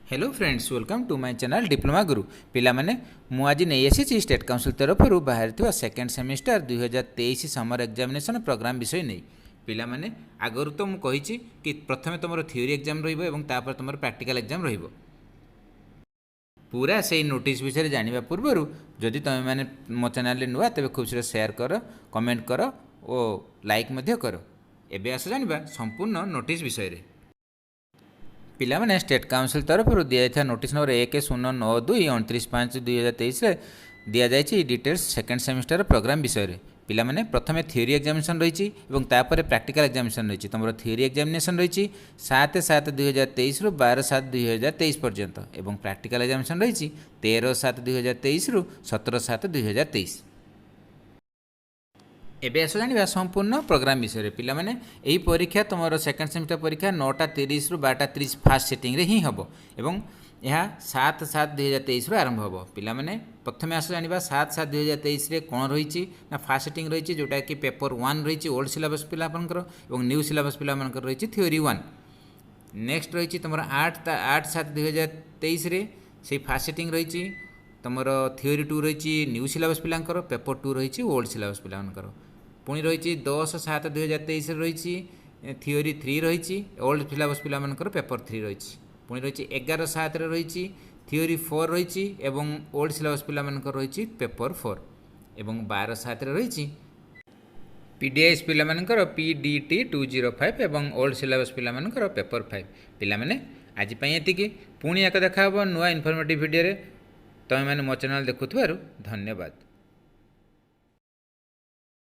Hello friends welcome to my channel diploma Guru पिला माने मु आज नहीं आसी स्टेट काउंसिल तरफ बाहर थिबा second semester 2023 summer examination programme विषय नहीं पिला माने आगरु तो मु कहिछि कि प्रथमे तुमर थ्योरी एग्जाम रहिबो एवं तापर तुमर प्रैक्टिकल एग्जाम रहिबो पूरा से नोटिस विषय जानिबा पूर्वरु जदि तुम माने मो चैनल नुआ तबे खूब से शेयर कर कमेंट कर ओ लाइक मध्य कर एबे आस जानिबा संपूर्ण नोटिस विषय रे पिलाने स्टेट काउंसिल तरफ दिया नोटिस नंबर 1092 29/5/2023 दि जाए डिटेल्स सेकेंड सेमिस्टर प्रोग्राम विषय में पिलाने प्रथम थ्योरी एग्जामिनेशन रही तापर प्रैक्टिकल एग्जामिनेशन रही तुम थ्योरी एग्जामिनेशन रही 7/7/2023 रु 12/7/2023 पर्यंत और प्रैक्टिकल एग्जामिनेशन रही 13/7/2023 रु 17/7/2023 एबे आस जानिबा संपूर्ण प्रोग्राम विषय में पिलाने यही परीक्षा तुम सेकेंड सेमिस्टर परीक्षा 9:30 रु 12:30 फास्ट सेटिंग रे ही हम एवं यह 7/7/2023 रु आरंभ हम पिलाने प्रथम आस जानिबा 7/7/2023 रे कौन रही ना फास्ट सेटिंग रही जोटा कि पेपर 1 रही ओल्ड सिलेबस पिलाମାନଙ୍କର और न्यू सिलेबस पिलाମାନଙ୍କର रही थ्योरी 1 नेक्स्ट रही तुम 8/7/2023 रे से फास्ट सेटिंग रही तुम थ्योरी 2 रही न्यू सिलेबस पिलाଙ୍କର पेपर 2 रही ओल्ड सिलेबस पिलाମାନଙ୍କର पुणी रही 10/7/2023 रही थ्योरी 3 रही ओल्ड सिलेबस पिलाମାନଙ୍କର पेपर 3 रही पुणी रही 11/7 रही थ्योरी 4 रही एवं ओल्ड सिलेबस पिलाମାନଙ୍କର रही पेपर 4 एवं 12/7 रही पीडीएस पिलाମାନଙ୍କର PDT 205 एवं ओल्ड सिलेबस पिलाମାନଙ୍କର पेपर 5 पिलाମାନେ आज एतिकी पुणी एक देखा नुआ इनफॉर्मेटिव वीडियो रे तुम मैंने मो चैनल देखुथिबारु धन्यवाद।